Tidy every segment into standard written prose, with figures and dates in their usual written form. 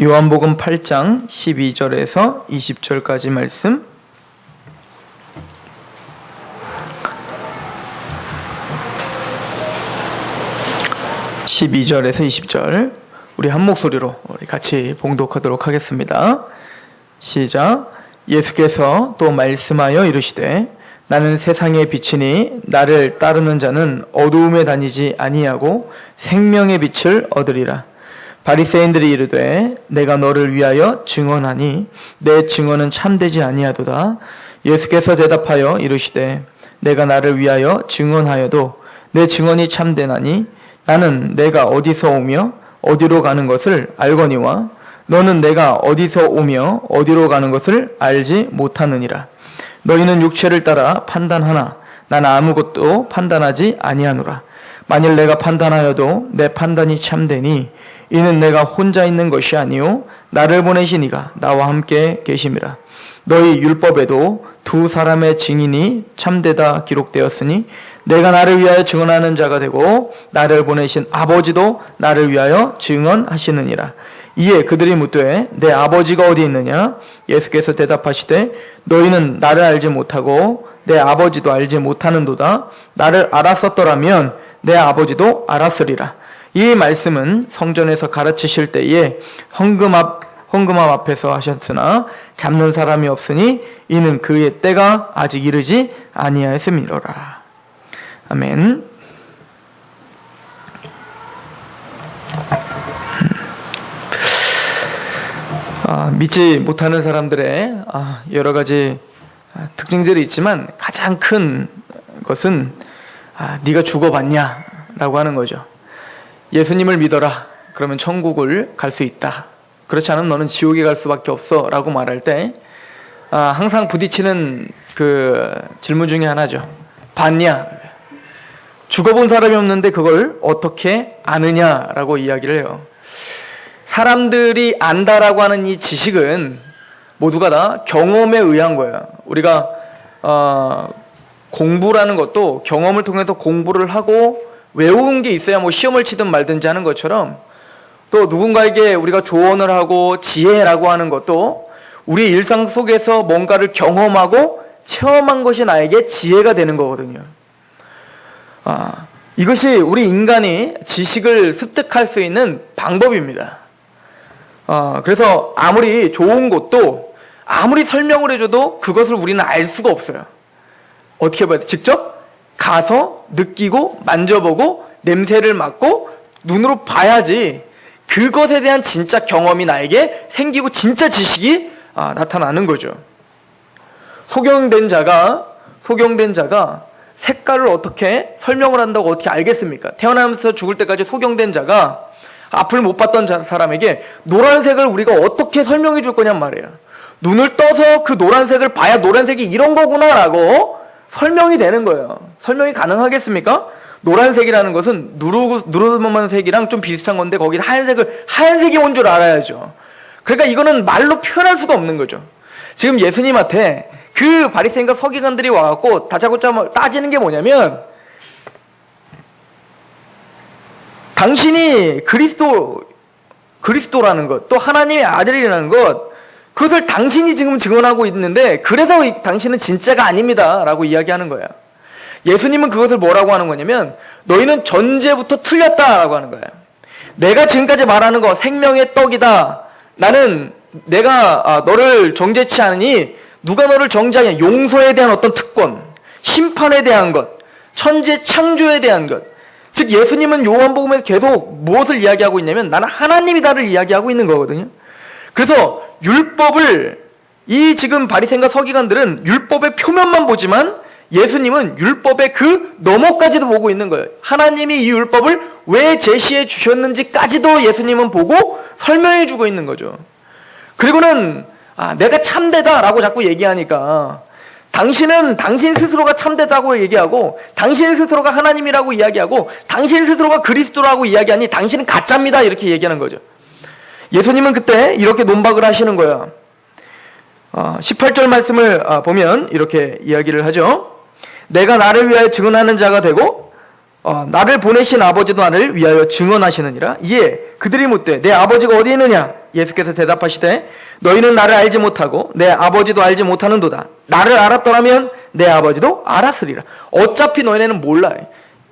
요한복음 8장 12절에서 20절까지 말씀. (12절에서 20절) 우리 한 목소리로 우리 같이 봉독하도록 하겠습니다. 시작. 예수께서 또 말씀하여 이르시되 나는 세상의 빛이니 나를 따르는 자는 어두움에 다니지 아니하고 생명의 빛을 얻으리라. 바리새인들이 이르되 내가 너를 위하여 증언하니 내 증언은 참되지 아니하도다. 예수께서 대답하여 이르시되 내가 나를 위하여 증언하여도 내 증언이 참되나니 나는 내가 어디서 오며 어디로 가는 것을 알거니와 너는 내가 어디서 오며 어디로 가는 것을 알지 못하느니라. 너희는 육체를 따라 판단하나 나는 아무것도 판단하지 아니하노라. 만일 내가 판단하여도 내 판단이 참되니 이는 내가 혼자 있는 것이 아니요 나를 보내신 이가 나와 함께 계심이라. 너희 율법에도 두 사람의 증인이 참되다 기록되었으니 내가 나를 위하여 증언하는 자가 되고 나를 보내신 아버지도 나를 위하여 증언하시느니라. 이에 그들이 묻되 내 아버지가 어디 있느냐? 예수께서 대답하시되 너희는 나를 알지 못하고 내 아버지도 알지 못하는도다. 나를 알았었더라면 내 아버지도 알았으리라. 이 말씀은 성전에서 가르치실 때에 헌금 앞에서 하셨으나 잡는 사람이 없으니 이는 그의 때가 아직 이르지 아니하였음이로라. 아멘. 믿지 못하는 사람들의 여러 가지 특징들이 있지만 가장 큰 것은 네가 죽어봤냐? 라고 하는 거죠. 예수님을 믿어라. 그러면 천국을 갈 수 있다. 그렇지 않으면 너는 지옥에 갈 수밖에 없어. 라고 말할 때 항상 부딪히는 그 질문 중에 하나죠. 봤냐? 죽어본 사람이 없는데 그걸 어떻게 아느냐라고 이야기를 해요. 사람들이 안다라고 하는 이 지식은 모두가 다 경험에 의한 거예요. 우리가 공부라는 것도 경험을 통해서 공부를 하고 외운 게 있어야 뭐 시험을 치든 말든지 하는 것처럼 또 누군가에게 우리가 조언을 하고 지혜라고 하는 것도 우리 일상 속에서 뭔가를 경험하고 체험한 것이 나에게 지혜가 되는 거거든요. 이것이 우리 인간이 지식을 습득할 수 있는 방법입니다. 그래서 아무리 좋은 것도 아무리 설명을 해줘도 그것을 우리는 알 수가 없어요. 어떻게 봐야 돼? 직접 가서 느끼고 만져보고 냄새를 맡고 눈으로 봐야지 그것에 대한 진짜 경험이 나에게 생기고 진짜 지식이 나타나는 거죠. 소경된 자가 색깔을 어떻게 설명을 한다고 어떻게 알겠습니까? 태어나면서 죽을 때까지 소경된 자가 앞을 못 봤던 사람에게 노란색을 우리가 어떻게 설명해 줄 거냔 말이에요. 눈을 떠서 그 노란색을 봐야 노란색이 이런 거구나라고 설명이 되는 거예요. 설명이 가능하겠습니까? 노란색이라는 것은 누르면 색이랑 좀 비슷한 건데 거기다 하얀색이 온 줄 알아야죠. 그러니까 이거는 말로 표현할 수가 없는 거죠. 지금 예수님한테 그 바리새인과 서기관들이 와갖고 다짜고짜 따지는 게 뭐냐면 당신이 그리스도라는 것, 또 하나님의 아들이라는 것, 그것을 당신이 지금 증언하고 있는데 그래서 당신은 진짜가 아닙니다 라고 이야기하는 거예요. 예수님은 그것을 뭐라고 하는 거냐면 너희는 전제부터 틀렸다라고 하는 거예요. 내가 지금까지 말하는 거 생명의 떡이다. 나는 내가 너를 정죄치 않으니 누가 너를 정죄하냐. 용서에 대한 어떤 특권, 심판에 대한 것, 천재 창조에 대한 것. 즉 예수님은 요한복음에서 계속 무엇을 이야기하고 있냐면 나는 하나님이다를 이야기하고 있는 거거든요. 그래서 율법을 이 지금 바리새인과 서기관들은 율법의 표면만 보지만 예수님은 율법의 그 너머까지도 보고 있는 거예요. 하나님이 이 율법을 왜 제시해 주셨는지까지도 예수님은 보고 설명해 주고 있는 거죠. 그리고는 내가 참되다라고 자꾸 얘기하니까 당신은 당신 스스로가 참되다고 얘기하고 당신 스스로가 하나님이라고 이야기하고 당신 스스로가 그리스도라고 이야기하니 당신은 가짜입니다 이렇게 얘기하는 거죠. 예수님은 그때 이렇게 논박을 하시는 거예요. 18절 말씀을 보면 이렇게 이야기를 하죠. 내가 나를 위하여 증언하는 자가 되고 나를 보내신 아버지도 나를 위하여 증언하시느니라. 이에 그들이 묻되 내 아버지가 어디 있느냐? 예수께서 대답하시되 너희는 나를 알지 못하고 내 아버지도 알지 못하는도다. 나를 알았더라면 내 아버지도 알았으리라. 어차피 너희는 몰라.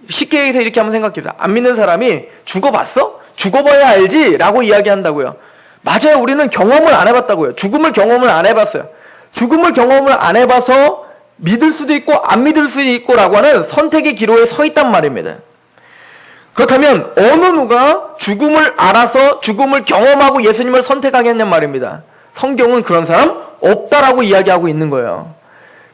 쉽게 얘기해서 이렇게 한번 생각해보자. 안 믿는 사람이 죽어봤어? 죽어봐야 알지? 라고 이야기한다고요. 맞아요. 우리는 경험을 안 해봤다고요. 죽음을 경험을 안 해봤어요. 죽음을 경험을 안 해봐서 믿을 수도 있고 안 믿을 수도 있고 라고 하는 선택의 기로에 서 있단 말입니다. 그렇다면 어느 누가 죽음을 알아서 죽음을 경험하고 예수님을 선택하겠냔 말입니다. 성경은 그런 사람 없다라고 이야기하고 있는 거예요.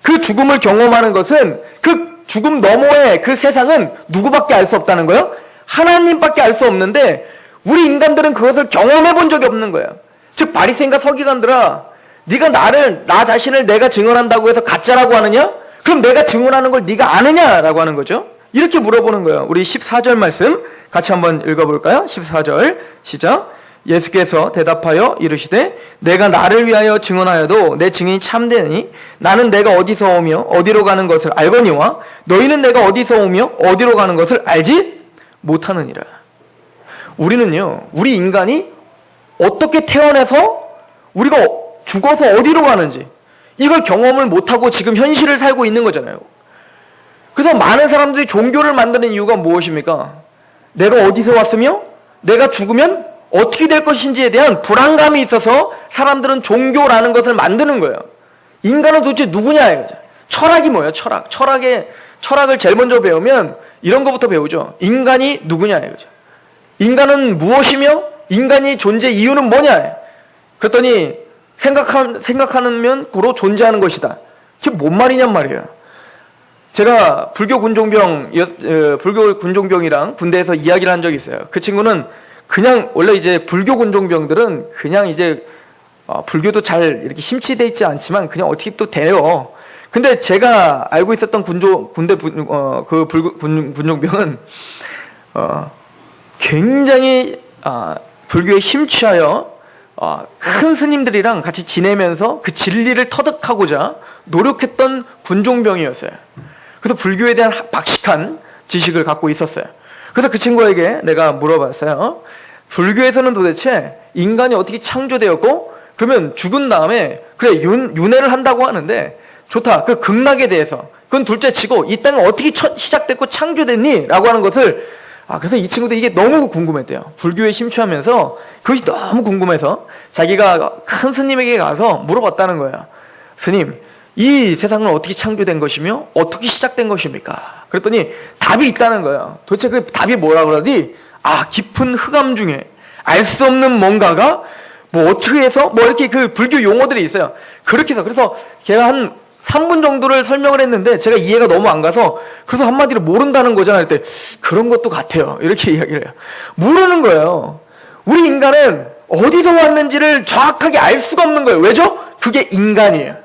그 죽음을 경험하는 것은 그 죽음 너머의 그 세상은 누구밖에 알 수 없다는 거예요? 하나님밖에 알 수 없는데 우리 인간들은 그것을 경험해 본 적이 없는 거예요. 즉 바리새인과 서기관들아, 네가 나 자신을 내가 증언한다고 해서 가짜라고 하느냐? 그럼 내가 증언하는 걸 네가 아느냐라고 하는 거죠. 이렇게 물어보는 거예요. 우리 14절 말씀 같이 한번 읽어볼까요? 14절 시작. 예수께서 대답하여 이르시되 내가 나를 위하여 증언하여도 내 증인이 참되니 나는 내가 어디서 오며 어디로 가는 것을 알거니와 너희는 내가 어디서 오며 어디로 가는 것을 알지 못하느니라. 우리는요, 우리 인간이 어떻게 태어나서 우리가 죽어서 어디로 가는지 이걸 경험을 못하고 지금 현실을 살고 있는 거잖아요. 그래서 많은 사람들이 종교를 만드는 이유가 무엇입니까? 내가 어디서 왔으며 내가 죽으면 어떻게 될 것인지에 대한 불안감이 있어서 사람들은 종교라는 것을 만드는 거예요. 인간은 도대체 누구냐 이거죠. 철학이 뭐예요? 철학을 제일 먼저 배우면 이런 것부터 배우죠. 인간이 누구냐 이거죠. 인간은 무엇이며 인간이 존재 이유는 뭐냐. 그랬더니 생각하면 고로 존재하는 것이다. 그게 뭔 말이냔 말이에요. 제가 불교 군종병이랑 군대에서 이야기를 한 적이 있어요. 그 친구는 그냥 원래 이제 불교 군종병들은 그냥 이제 불교도 잘 이렇게 심취돼 있지 않지만 그냥 어떻게 또 돼요. 근데 제가 알고 있었던 군종병은 굉장히 불교에 심취하여 큰 스님들이랑 같이 지내면서 그 진리를 터득하고자 노력했던 군종병이었어요. 그래서 불교에 대한 박식한 지식을 갖고 있었어요. 그래서 그 친구에게 내가 물어봤어요. 불교에서는 도대체 인간이 어떻게 창조되었고 그러면 죽은 다음에 그래 윤회를 한다고 하는데 좋다. 그 극락에 대해서 그건 둘째 치고 이 땅은 어떻게 시작됐고 창조됐니? 라고 하는 것을 그래서 이 친구도 이게 너무 궁금했대요. 불교에 심취하면서 그것이 너무 궁금해서 자기가 큰 스님에게 가서 물어봤다는 거예요. 스님, 이 세상은 어떻게 창조된 것이며 어떻게 시작된 것입니까? 그랬더니 답이 있다는 거예요. 도대체 그 답이 뭐라 그러지? 깊은 흑암 중에 알 수 없는 뭔가가 뭐 어떻게 해서 뭐 이렇게 그 불교 용어들이 있어요. 그렇게 해서 그래서 걔가 한 3분 정도를 설명을 했는데 제가 이해가 너무 안 가서 그래서 한마디로 모른다는 거잖아요. 그때 그런 것도 같아요. 이렇게 이야기를 해요. 모르는 거예요. 우리 인간은 어디서 왔는지를 정확하게 알 수가 없는 거예요. 왜죠? 그게 인간이에요.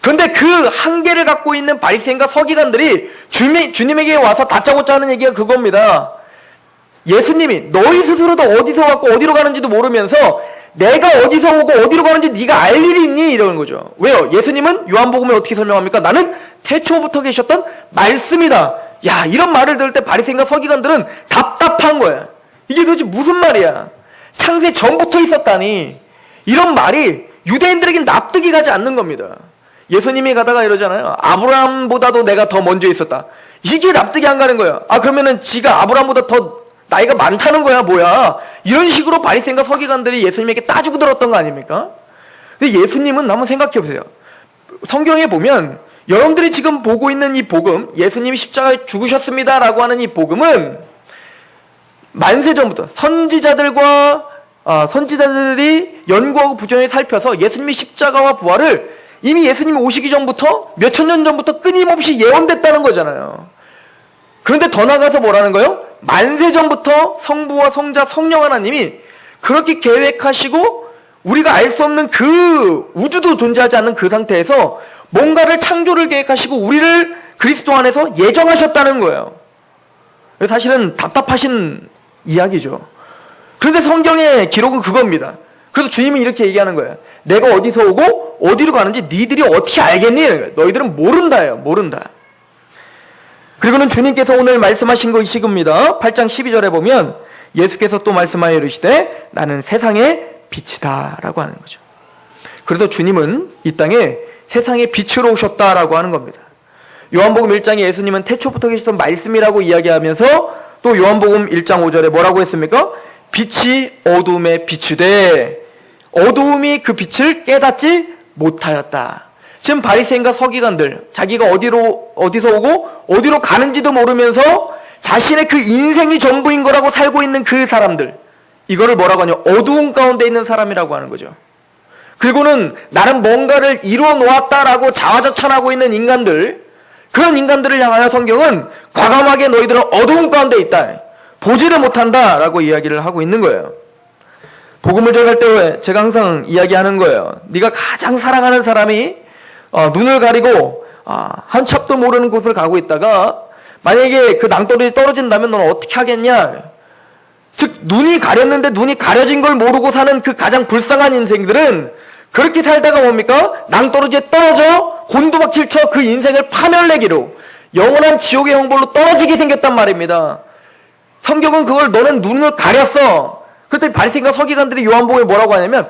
그런데 그 한계를 갖고 있는 바리새인과 서기관들이 주님에게 와서 다짜고짜 하는 얘기가 그겁니다. 예수님이 너희 스스로도 어디서 왔고 어디로 가는지도 모르면서 내가 어디서 오고 어디로 가는지 네가 알 일이 있니? 이러는 거죠. 왜요? 예수님은 요한복음을 어떻게 설명합니까? 나는 태초부터 계셨던 말씀이다. 야, 이런 말을 들을 때 바리새인과 서기관들은 답답한 거야. 이게 도대체 무슨 말이야? 창세 전부터 있었다니. 이런 말이 유대인들에겐 납득이 가지 않는 겁니다. 예수님이 가다가 이러잖아요. 아브라함보다도 내가 더 먼저 있었다. 이게 납득이 안 가는 거야. 그러면은 지가 아브라함보다 더 나이가 많다는 거야, 뭐야. 이런 식으로 바리새인과 서기관들이 예수님에게 따지고 들었던 거 아닙니까? 근데 예수님은 한번 생각해 보세요. 성경에 보면 여러분들이 지금 보고 있는 이 복음, 예수님이 십자가에 죽으셨습니다라고 하는 이 복음은 만세 전부터 선지자들이 연구하고 부정에 살펴서 예수님의 십자가와 부활을 이미 예수님이 오시기 전부터 몇천 년 전부터 끊임없이 예언됐다는 거잖아요. 그런데 더 나가서 뭐라는 거예요? 만세 전부터 성부와 성자 성령 하나님이 그렇게 계획하시고 우리가 알 수 없는 그 우주도 존재하지 않는 그 상태에서 뭔가를 창조를 계획하시고 우리를 그리스도 안에서 예정하셨다는 거예요. 사실은 답답하신 이야기죠. 그런데 성경의 기록은 그겁니다. 그래서 주님은 이렇게 얘기하는 거예요. 내가 어디서 오고 어디로 가는지 니들이 어떻게 알겠니? 너희들은 모른다예요. 모른다. 그리고는 주님께서 오늘 말씀하신 것이 이겁니다. 8장 12절에 보면 예수께서 또 말씀하여 이르시되 나는 세상의 빛이다 라고 하는 거죠. 그래서 주님은 이 땅에 세상의 빛으로 오셨다라고 하는 겁니다. 요한복음 1장에 예수님은 태초부터 계시던 말씀이라고 이야기하면서 또 요한복음 1장 5절에 뭐라고 했습니까? 빛이 어두움에 비추되 어두움이 그 빛을 깨닫지 못하였다. 지금 바리새인과 서기관들, 자기가 어디서 오고 어디로 가는지도 모르면서 자신의 그 인생이 전부인 거라고 살고 있는 그 사람들, 이거를 뭐라고 하냐? 어두움 가운데 있는 사람이라고 하는 거죠. 그리고는 나는 뭔가를 이루어 놓았다라고 자화자찬하고 있는 인간들, 그런 인간들을 향하여 성경은 과감하게 너희들은 어두움 가운데 있다, 보지를 못한다라고 이야기를 하고 있는 거예요. 복음을 전할 때 제가 항상 이야기하는 거예요. 네가 가장 사랑하는 사람이 눈을 가리고 한 찹도 모르는 곳을 가고 있다가 만약에 그 낭떠러지 떨어진다면 너는 어떻게 하겠냐? 즉 눈이 가렸는데 눈이 가려진 걸 모르고 사는 그 가장 불쌍한 인생들은 그렇게 살다가 뭡니까? 낭떠러지에 떨어져 곤두박질쳐 그 인생을 파멸내기로 영원한 지옥의 형벌로 떨어지게 생겼단 말입니다. 성경은 그걸 너는 눈을 가렸어. 그때 바리새인과 서기관들이 요한복음에 뭐라고 하냐면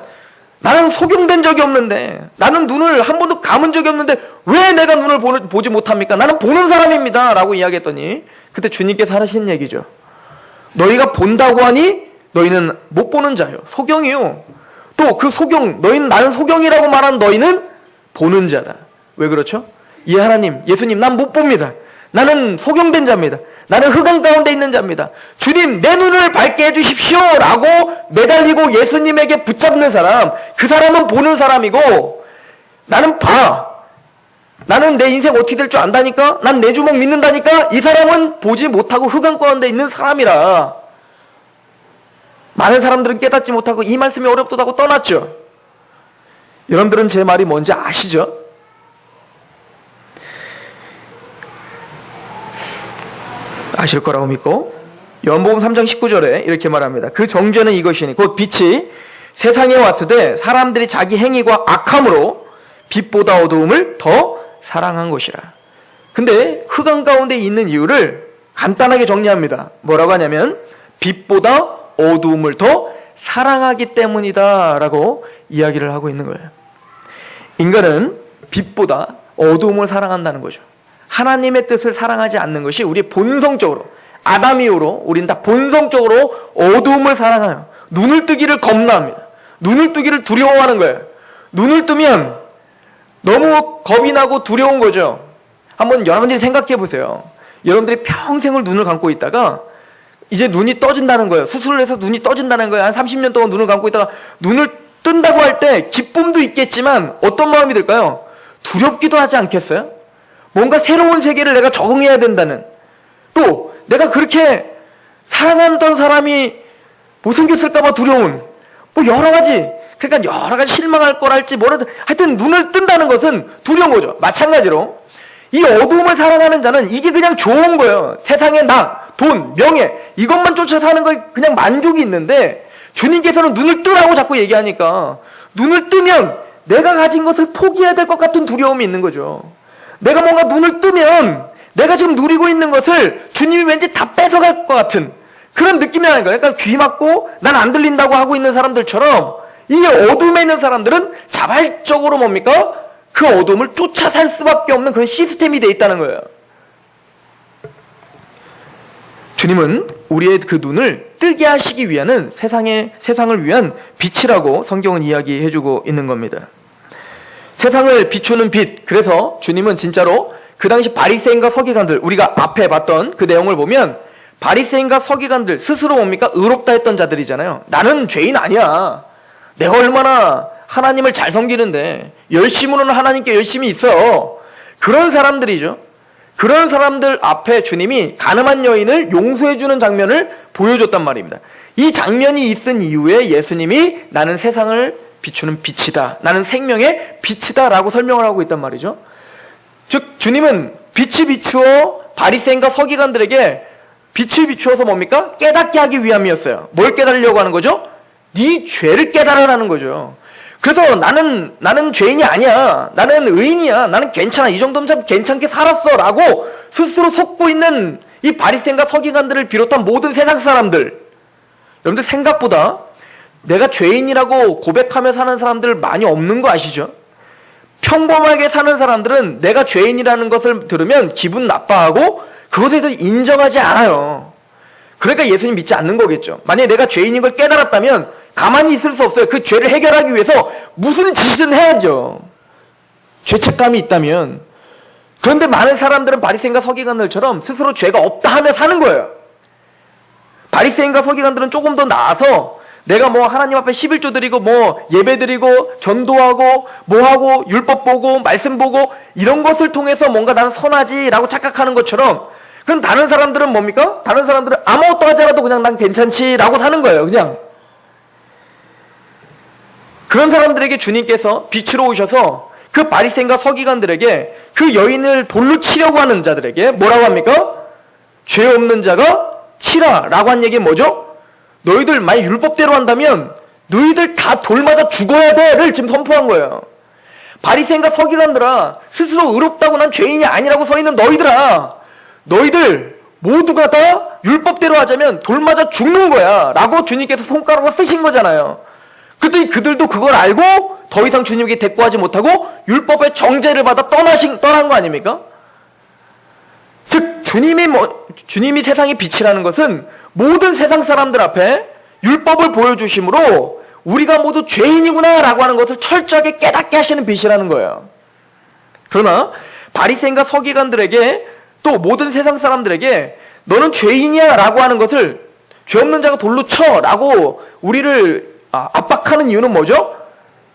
나는 속용된 적이 없는데, 나는 눈을 한 번도 감은 적이 없는데 왜 내가 눈을 보지 못합니까? 나는 보는 사람입니다 라고 이야기했더니 그때 주님께서 하시는 얘기죠. 너희가 본다고 하니 너희는 못 보는 자요. 소경이요. 또 그 소경, 너희는 나는 소경이라고 말한 너희는 보는 자다. 왜 그렇죠? 예 하나님, 예수님, 난 못 봅니다. 나는 소경된 자입니다. 나는 흑암 가운데 있는 자입니다. 주님, 내 눈을 밝게 해주십시오 라고 매달리고 예수님에게 붙잡는 사람, 그 사람은 보는 사람이고, 나는 봐. 나는 내 인생 어떻게 될 줄 안다니까? 난 내 주먹 믿는다니까? 이 사람은 보지 못하고 흑암 가운데 있는 사람이라. 많은 사람들은 깨닫지 못하고 이 말씀이 어렵다고 떠났죠. 여러분들은 제 말이 뭔지 아시죠? 아실 거라고 믿고 요한복음 3장 19절에 이렇게 말합니다. 그 정죄는 이것이니 곧 빛이 세상에 왔으되 사람들이 자기 행위과 악함으로 빛보다 어두움을 더 사랑한 것이라. 근데 흑암 가운데 있는 이유를 간단하게 정리합니다. 뭐라고 하냐면 빛보다 어두움을 더 사랑하기 때문이다 라고 이야기를 하고 있는 거예요. 인간은 빛보다 어두움을 사랑한다는 거죠. 하나님의 뜻을 사랑하지 않는 것이 우리 본성적으로, 아담 이후로 우린 다 본성적으로 어두움을 사랑해요. 눈을 뜨기를 겁나합니다. 눈을 뜨기를 두려워하는 거예요. 눈을 뜨면 너무 겁이 나고 두려운 거죠. 한번 여러분들이 생각해 보세요. 여러분들이 평생을 눈을 감고 있다가 이제 눈이 떠진다는 거예요. 수술을 해서 눈이 떠진다는 거예요. 한 30년 동안 눈을 감고 있다가 눈을 뜬다고 할 때 기쁨도 있겠지만 어떤 마음이 들까요? 두렵기도 하지 않겠어요? 뭔가 새로운 세계를 내가 적응해야 된다는, 또 내가 그렇게 사랑하던 사람이 못생겼을까봐 두려운, 뭐 여러 가지, 그러니까 여러 가지 실망할 거랄지 뭐라든 하여튼 눈을 뜬다는 것은 두려운 거죠. 마찬가지로 이 어두움을 사랑하는 자는 이게 그냥 좋은 거예요. 세상에 나, 돈, 명예 이것만 쫓아 사는 거에 그냥 만족이 있는데 주님께서는 눈을 뜨라고 자꾸 얘기하니까 눈을 뜨면 내가 가진 것을 포기해야 될 것 같은 두려움이 있는 거죠. 내가 뭔가 눈을 뜨면 내가 지금 누리고 있는 것을 주님이 왠지 다 뺏어갈 것 같은 그런 느낌이 나는 거예요. 그러니까 귀 막고 난 안 들린다고 하고 있는 사람들처럼 이 어둠에 있는 사람들은 자발적으로 뭡니까? 그 어둠을 쫓아 살 수밖에 없는 그런 시스템이 돼 있다는 거예요. 주님은 우리의 그 눈을 뜨게 하시기 위한 세상을 위한 빛이라고 성경은 이야기해주고 있는 겁니다. 세상을 비추는 빛. 그래서 주님은 진짜로 그 당시 바리새인과 서기관들, 우리가 앞에 봤던 그 내용을 보면 바리새인과 서기관들 스스로 뭡니까? 의롭다 했던 자들이잖아요. 나는 죄인 아니야. 내가 얼마나 하나님을 잘 섬기는데 열심으로는 하나님께 열심히 있어. 그런 사람들이죠. 그런 사람들 앞에 주님이 가늠한 여인을 용서해주는 장면을 보여줬단 말입니다. 이 장면이 있은 이후에 예수님이 나는 세상을 비추는 빛이다. 나는 생명의 빛이다 라고 설명을 하고 있단 말이죠. 즉 주님은 빛이 비추어 바리새인과 서기관들에게 빛을 비추어서 뭡니까? 깨닫게 하기 위함이었어요. 뭘 깨달으려고 하는 거죠? 네 죄를 깨달으라는 거죠. 그래서 나는 죄인이 아니야. 나는 의인이야. 나는 괜찮아. 이 정도면 참 괜찮게 살았어 라고 스스로 속고 있는 이 바리새인과 서기관들을 비롯한 모든 세상 사람들, 여러분들 생각보다 내가 죄인이라고 고백하며 사는 사람들 많이 없는 거 아시죠? 평범하게 사는 사람들은 내가 죄인이라는 것을 들으면 기분 나빠하고 그것에 대해서 인정하지 않아요. 그러니까 예수님 믿지 않는 거겠죠. 만약에 내가 죄인인 걸 깨달았다면 가만히 있을 수 없어요. 그 죄를 해결하기 위해서 무슨 짓이든 해야죠. 죄책감이 있다면. 그런데 많은 사람들은 바리새인과 서기관들처럼 스스로 죄가 없다 하며 사는 거예요. 바리새인과 서기관들은 조금 더 나아서 내가 뭐 하나님 앞에 11조 드리고 뭐 예배 드리고 전도하고 뭐하고 율법 보고 말씀 보고 이런 것을 통해서 뭔가 나는 선하지라고 착각하는 것처럼, 그럼 다른 사람들은 뭡니까? 다른 사람들은 아무것도 하지 않아도 그냥 난 괜찮지라고 사는 거예요. 그냥. 그런 사람들에게 주님께서 빛으로 오셔서 그 바리새인과 서기관들에게, 그 여인을 돌로 치려고 하는 자들에게 뭐라고 합니까? 죄 없는 자가 치라라고 한 얘기는 뭐죠? 너희들 만약 율법대로 한다면 너희들 다 돌 맞아 죽어야 돼를 지금 선포한 거예요. 바리새인과 서기관들아, 스스로 의롭다고 난 죄인이 아니라고 서 있는 너희들아, 너희들 모두가 다 율법대로 하자면 돌 맞아 죽는 거야 라고 주님께서 손가락으로 쓰신 거잖아요. 그랬더니 그들도 그걸 알고 더 이상 주님에게 대꾸하지 못하고 율법의 정죄를 받아 떠난 거 아닙니까? 즉 주님이 세상의 빛이라는 것은 모든 세상 사람들 앞에 율법을 보여주심으로 우리가 모두 죄인이구나 라고 하는 것을 철저하게 깨닫게 하시는 빛이라는 거예요. 그러나 바리새인과 서기관들에게, 또 모든 세상 사람들에게 너는 죄인이야 라고 하는 것을, 죄 없는 자가 돌로 쳐 라고 우리를 압박하는 이유는 뭐죠?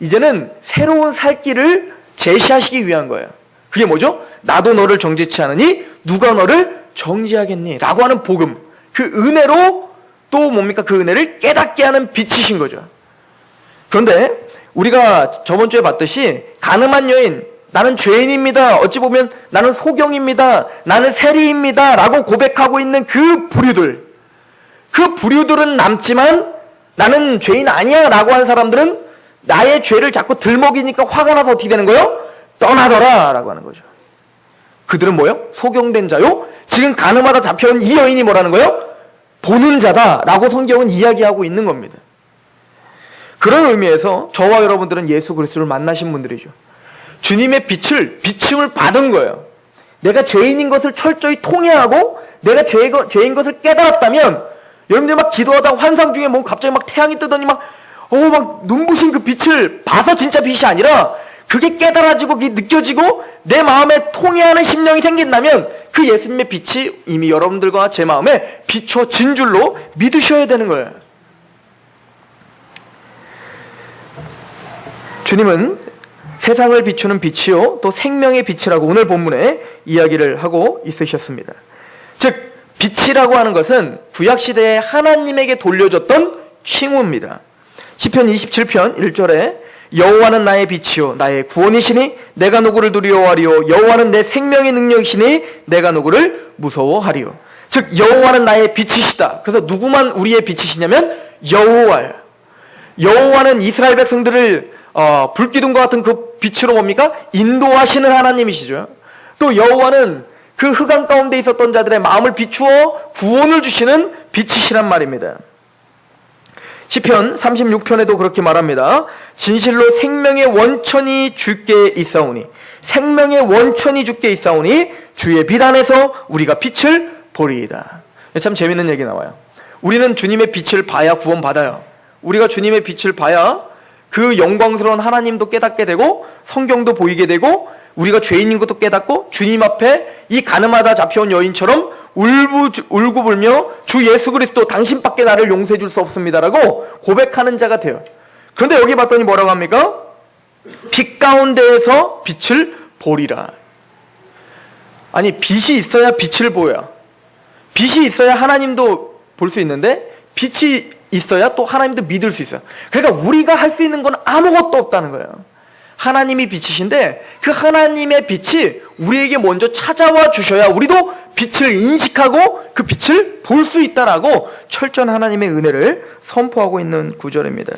이제는 새로운 살 길을 제시하시기 위한 거예요. 그게 뭐죠? 나도 너를 정죄치 않으니 누가 너를 정죄하겠니? 라고 하는 복음, 그 은혜로 또 뭡니까? 그 은혜를 깨닫게 하는 빛이신 거죠. 그런데 우리가 저번 주에 봤듯이 가늠한 여인, 나는 죄인입니다, 어찌 보면 나는 소경입니다, 나는 세리입니다 라고 고백하고 있는 그 부류들은 남지만 나는 죄인 아니야 라고 하는 사람들은 나의 죄를 자꾸 들먹이니까 화가 나서 어떻게 되는 거예요? 떠나더라 라고 하는 거죠. 그들은 뭐예요? 소경된 자요? 지금 가늠하다 잡혀온 이 여인이 뭐라는 거예요? 보는 자다 라고 성경은 이야기하고 있는 겁니다. 그런 의미에서 저와 여러분들은 예수 그리스도를 만나신 분들이죠. 주님의 비춤을 받은 거예요. 내가 죄인인 것을 철저히 통회하고 내가 죄인 것을 깨달았다면, 여러분들 막 기도하다가 환상 중에 뭐 갑자기 막 태양이 뜨더니 막 눈부신 그 빛을 봐서 진짜 빛이 아니라 그게 깨달아지고 그게 느껴지고 내 마음에 통해하는 심령이 생긴다면 그 예수님의 빛이 이미 여러분들과 제 마음에 비춰진 줄로 믿으셔야 되는 거예요. 주님은 세상을 비추는 빛이요 또 생명의 빛이라고 오늘 본문에 이야기를 하고 있으셨습니다. 즉 빛이라고 하는 것은 구약시대에 하나님에게 돌려줬던 칭호입니다. 시편 27편 1절에 여호와는 나의 빛이요 나의 구원이시니 내가 누구를 두려워하리요, 여호와는 내 생명의 능력이시니 내가 누구를 무서워하리요. 즉 여호와는 나의 빛이시다. 그래서 누구만 우리의 빛이시냐면 여호와예요. 여호와는 이스라엘 백성들을 불기둥과 같은 그 빛으로 뭡니까? 인도하시는 하나님이시죠. 또 여호와는 그 흑암 가운데 있었던 자들의 마음을 비추어 구원을 주시는 빛이시란 말입니다. 시편 36편에도 그렇게 말합니다. 진실로 생명의 원천이 주께 있사오니, 생명의 원천이 주께 있사오니 주의 빛 안에서 우리가 빛을 보리이다. 참 재밌는 얘기 나와요. 우리는 주님의 빛을 봐야 구원받아요. 우리가 주님의 빛을 봐야 그 영광스러운 하나님도 깨닫게 되고 성경도 보이게 되고 우리가 죄인인 것도 깨닫고 주님 앞에 이 가늠하다 잡혀온 여인처럼 울고불며 주 예수 그리스도 당신밖에 나를 용서해 줄 수 없습니다라고 고백하는 자가 돼요. 그런데 여기 봤더니 뭐라고 합니까? 빛 가운데에서 빛을 보리라. 아니 빛이 있어야 빛을 보여야, 빛이 있어야 하나님도 볼 수 있는데 빛이 있어야 또 하나님도 믿을 수 있어요. 그러니까 우리가 할 수 있는 건 아무것도 없다는 거예요. 하나님이 빛이신데 그 하나님의 빛이 우리에게 먼저 찾아와 주셔야 우리도 빛을 인식하고 그 빛을 볼 수 있다라고 철저한 하나님의 은혜를 선포하고 있는 구절입니다.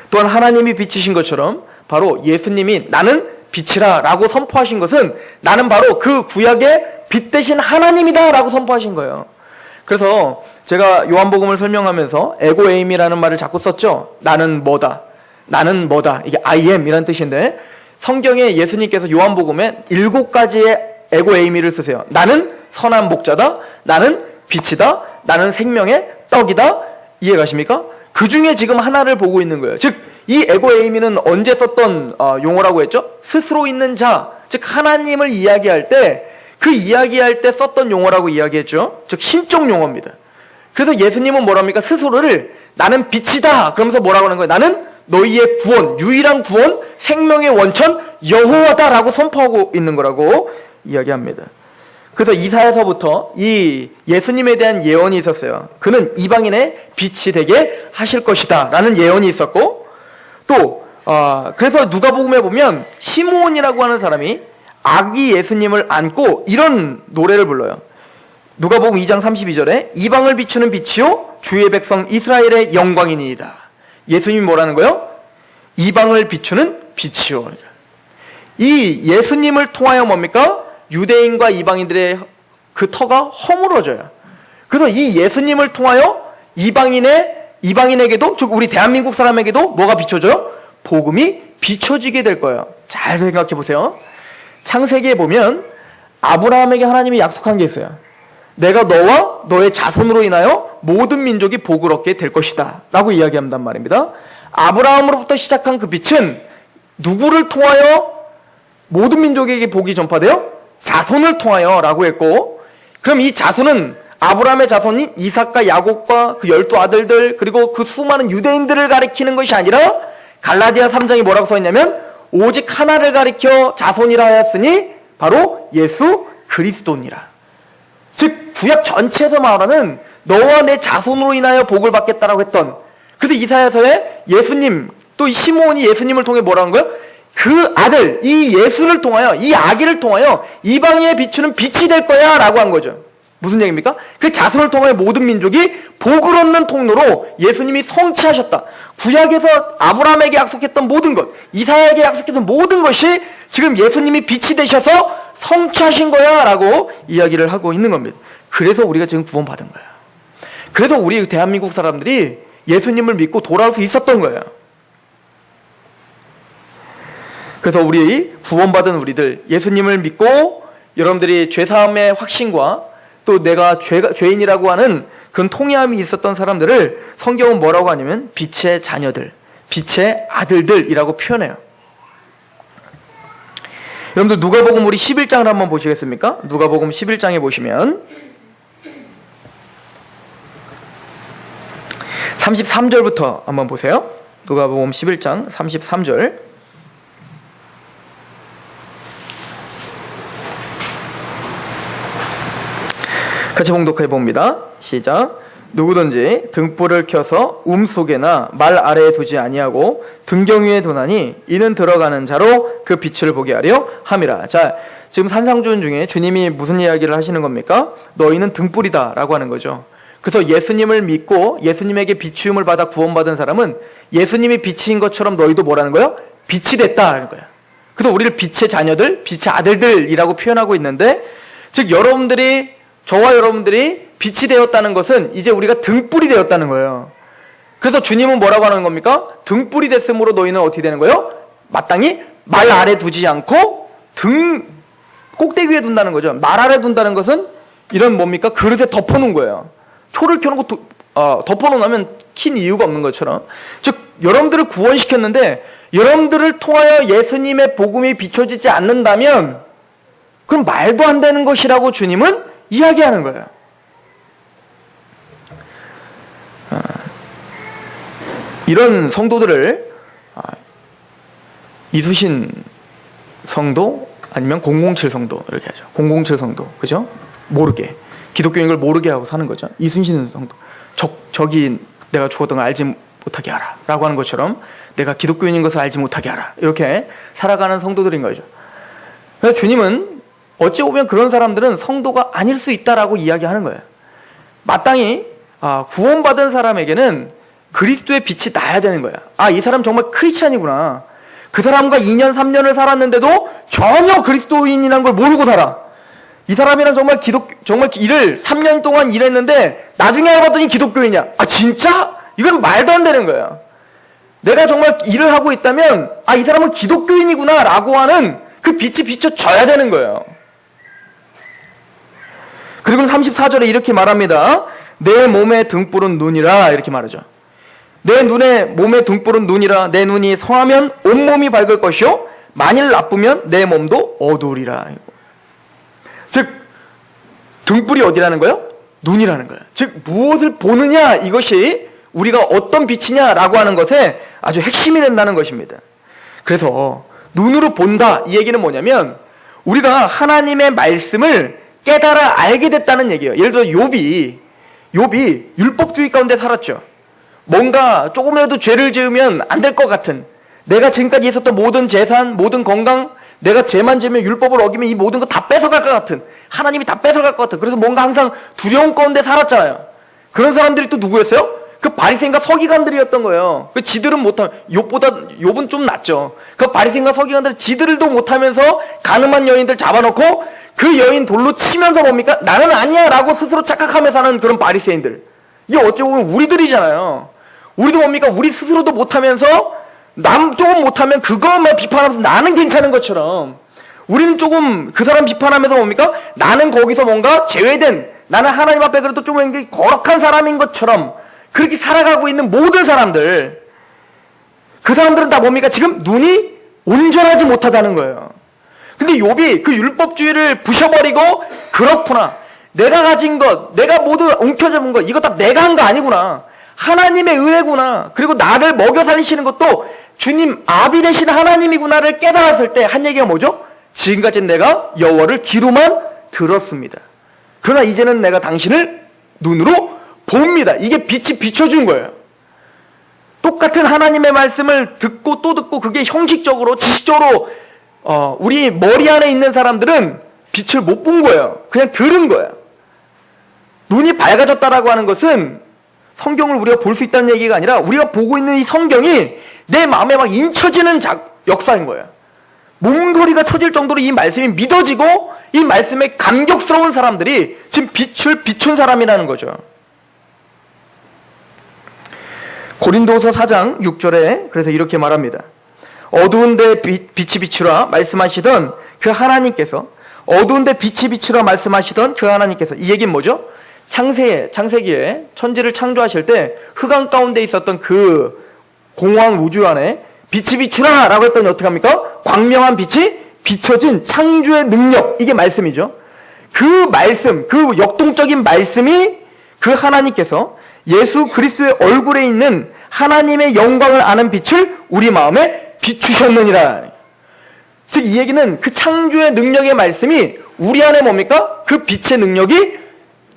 또한 하나님이 빛이신 것처럼 바로 예수님이 나는 빛이라 라고 선포하신 것은 나는 바로 그 구약의 빛 대신 하나님이다 라고 선포하신 거예요. 그래서 제가 요한복음을 설명하면서 에고에임이라는 말을 자꾸 썼죠. 나는 뭐다. 나는 뭐다. 이게 I am 이라는 뜻인데 성경에 예수님께서 요한복음에 7가지의 에고에이미를 쓰세요. 나는 선한 목자다. 나는 빛이다. 나는 생명의 떡이다. 이해가십니까? 그 중에 지금 하나를 보고 있는 거예요. 즉, 이 에고에이미는 언제 썼던 용어라고 했죠? 스스로 있는 자, 즉 하나님을 이야기할 때 그 이야기할 때 썼던 용어라고 이야기했죠. 즉 신적 용어입니다. 그래서 예수님은 뭐랍니까? 스스로를 나는 빛이다. 그러면서 뭐라고 하는 거예요? 나는 너희의 구원, 유일한 구원, 생명의 원천 여호와다라고 선포하고 있는 거라고 이야기합니다. 그래서 이사야서부터 이 예수님에 대한 예언이 있었어요. 그는 이방인의 빛이 되게 하실 것이다 라는 예언이 있었고, 또 그래서 누가복음에 보면 시므온이라고 하는 사람이 아기 예수님을 안고 이런 노래를 불러요. 누가복음 2장 32절에 이방을 비추는 빛이요 주의 백성 이스라엘의 영광이니이다. 예수님이 뭐라는 거예요? 이방을 비추는 빛이요. 이 예수님을 통하여 뭡니까? 유대인과 이방인들의 그 터가 허물어져요. 그래서 이 예수님을 통하여 이방인에게도, 즉 우리 대한민국 사람에게도 뭐가 비춰져요? 복음이 비춰지게 될 거예요. 잘 생각해 보세요. 창세기에 보면 아브라함에게 하나님이 약속한 게 있어요. 내가 너와 너의 자손으로 인하여 모든 민족이 복을 얻게 될 것이다 라고 이야기한단 말입니다. 아브라함으로부터 시작한 그 빛은 누구를 통하여 모든 민족에게 복이 전파돼요? 자손을 통하여 라고 했고, 그럼 이 자손은 아브라함의 자손인 이삭과 야곱과 그 12아들들 그리고 그 수많은 유대인들을 가리키는 것이 아니라 갈라디아 3장이 뭐라고 써있냐면 오직 하나를 가리켜 자손이라 하였으니 바로 예수 그리스도니라. 즉 구약 전체에서 말하는 너와 내 자손으로 인하여 복을 받겠다라고 했던, 그래서 이사야서에 예수님 또 이 시므온이 예수님을 통해 뭐라는 거예요? 그 아들 이 예수를 통하여 이 아기를 통하여 이방에 비추는 빛이 될 거야 라고 한 거죠. 무슨 얘기입니까? 그 자손을 통하여 모든 민족이 복을 얻는 통로로 예수님이 성취하셨다. 구약에서 아브라함에게 약속했던 모든 것, 이사야에게 약속했던 모든 것이 지금 예수님이 빛이 되셔서 성취하신 거야 라고 이야기를 하고 있는 겁니다. 그래서 우리가 지금 구원받은 거야. 그래서 우리 대한민국 사람들이 예수님을 믿고 돌아올 수 있었던 거예요. 그래서 우리 구원받은 우리들, 예수님을 믿고 여러분들이 죄사함의 확신과 또 내가 죄인이라고 하는 그런 통회함이 있었던 사람들을 성경은 뭐라고 하냐면 빛의 자녀들, 빛의 아들들이라고 표현해요. 여러분들 누가복음 우리 11장을 한번 보시겠습니까? 누가복음 11장에 보시면 33절부터 한번 보세요. 누가복음 11장 33절. 같이 봉독해 봅니다. 시작. 누구든지 등불을 켜서 속에나 말 아래에 두지 아니하고 등경 위에 두나니 이는 들어가는 자로 그 빛을 보게 하려 함이라. 자, 지금 산상주은 중에 주님이 무슨 이야기를 하시는 겁니까? 너희는 등불이다 라고 하는 거죠. 그래서 예수님을 믿고 예수님에게 비추음을 받아 구원받은 사람은 예수님이 빛인 것처럼 너희도 뭐라는 거예요? 빛이 됐다는 거예요. 그래서 우리를 빛의 자녀들, 빛의 아들들이라고 표현하고 있는데, 즉 저와 여러분들이 빛이 되었다는 것은 이제 우리가 등불이 되었다는 거예요. 그래서 주님은 뭐라고 하는 겁니까? 등불이 됐으므로 너희는 어떻게 되는 거예요? 마땅히 말 아래 두지 않고 등 꼭대기 위에 둔다는 거죠. 말 아래 둔다는 것은 이런 뭡니까? 그릇에 덮어놓은 거예요. 초를 켜놓고 덮어놓으면 킨 이유가 없는 것처럼. 즉 여러분들을 구원시켰는데 여러분들을 통하여 예수님의 복음이 비춰지지 않는다면 그럼 말도 안 되는 것이라고 주님은 이야기하는 거예요. 이런 성도들을 이수신 성도 아니면 007 성도 이렇게 하죠. 007 성도, 그죠? 모르게 기독교인 걸 모르게 하고 사는 거죠. 이순신 성도, 저기 내가 죽었던 걸 알지 못하게 하라 라고 하는 것처럼 내가 기독교인인 것을 알지 못하게 하라, 이렇게 살아가는 성도들인 거죠. 그래서 주님은 어찌 보면 그런 사람들은 성도가 아닐 수 있다라고 이야기하는 거예요. 마땅히 구원받은 사람에게는 그리스도의 빛이 나야 되는 거야. 이 사람 정말 크리스찬이구나. 그 사람과 2년 3년을 살았는데도 전혀 그리스도인이라는 걸 모르고 살아. 이 사람이랑 정말 일을 3년 동안 일했는데 나중에 알고 봤더니 기독교인이야. 아 진짜? 이건 말도 안 되는 거예요. 내가 정말 일을 하고 있다면 이 사람은 기독교인이구나 라고 하는 그 빛이 비춰져야 되는 거예요. 그리고 34절에 이렇게 말합니다. 내 몸의 등불은 눈이라 이렇게 말하죠. 내 몸의 등불은 눈이라. 내 눈이 성하면 온몸이 밝을 것이요 만일 나쁘면 내 몸도 어두우리라. 즉 등불이 어디라는 거예요? 눈이라는 거예요. 즉 무엇을 보느냐, 이것이 우리가 어떤 빛이냐라고 하는 것에 아주 핵심이 된다는 것입니다. 그래서 눈으로 본다, 이 얘기는 뭐냐면 우리가 하나님의 말씀을 깨달아 알게 됐다는 얘기예요. 예를 들어 욥이 율법주의 가운데 살았죠. 뭔가 조금이라도 죄를 지으면 안 될 것 같은, 내가 지금까지 있었던 모든 재산, 모든 건강, 내가 죄만 지으면 율법을 어기면 이 모든 거 다 뺏어갈 것 같은, 하나님이 다 뺏어갈 것 같은, 그래서 뭔가 항상 두려움 가운데 살았잖아요. 그런 사람들이 또 누구였어요? 그 바리새인과 서기관들이었던 거예요. 그 지들은 못하면, 욥은 좀 낫죠. 그 바리새인과 서기관들은 지들도 못하면서 가늠한 여인들 잡아놓고 그 여인 돌로 치면서 뭡니까? 나는 아니야 라고 스스로 착각하면서 사는 그런 바리새인들. 이게 어찌 보면 우리들이잖아요. 우리도 뭡니까? 우리 스스로도 못하면서 남 조금 못하면 그것만 비판하면서 나는 괜찮은 것처럼, 우리는 조금 그 사람 비판하면서 뭡니까? 나는 거기서 뭔가 제외된, 나는 하나님 앞에 그래도 좀 거룩한 사람인 것처럼 그렇게 살아가고 있는 모든 사람들, 그 사람들은 다 뭡니까? 지금 눈이 온전하지 못하다는 거예요. 근데 욥이 그 율법주의를 부셔버리고, 그렇구나, 내가 가진 것, 내가 모두 움켜잡은 것, 이거 다 내가 한 거 아니구나, 하나님의 은혜구나, 그리고 나를 먹여 살리시는 것도 주님 아비 되신 하나님이구나를 깨달았을 때 한 얘기가 뭐죠? 지금까지는 내가 여호와를 귀로만 들었습니다. 그러나 이제는 내가 당신을 눈으로 봅니다. 이게 빛이 비춰준 거예요. 똑같은 하나님의 말씀을 듣고 또 듣고, 그게 형식적으로, 지식적으로 우리 머리 안에 있는 사람들은 빛을 못 본 거예요. 그냥 들은 거예요. 눈이 밝아졌다라고 하는 것은 성경을 우리가 볼 수 있다는 얘기가 아니라, 우리가 보고 있는 이 성경이 내 마음에 막 인쳐지는 역사인 거예요. 몸소리가 쳐질 정도로 이 말씀이 믿어지고, 이 말씀에 감격스러운 사람들이 지금 빛을 비춘 사람이라는 거죠. 고린도서 4장 6절에 그래서 이렇게 말합니다. 어두운 데 빛이 비추라 말씀하시던 그 하나님께서, 어두운 데 빛이 비추라 말씀하시던 그 하나님께서, 이 얘기는 뭐죠? 창세기에 천지를 창조하실 때 흑암 가운데 있었던 그 공허한 우주 안에 빛이 비추라 라고 했더니 어떻게 합니까? 광명한 빛이 비춰진 창조의 능력, 이게 말씀이죠. 그 말씀, 그 역동적인 말씀이 그 하나님께서 예수 그리스도의 얼굴에 있는 하나님의 영광을 아는 빛을 우리 마음에 비추셨느니라. 즉 이 얘기는 그 창조의 능력의 말씀이 우리 안에 뭡니까? 그 빛의 능력이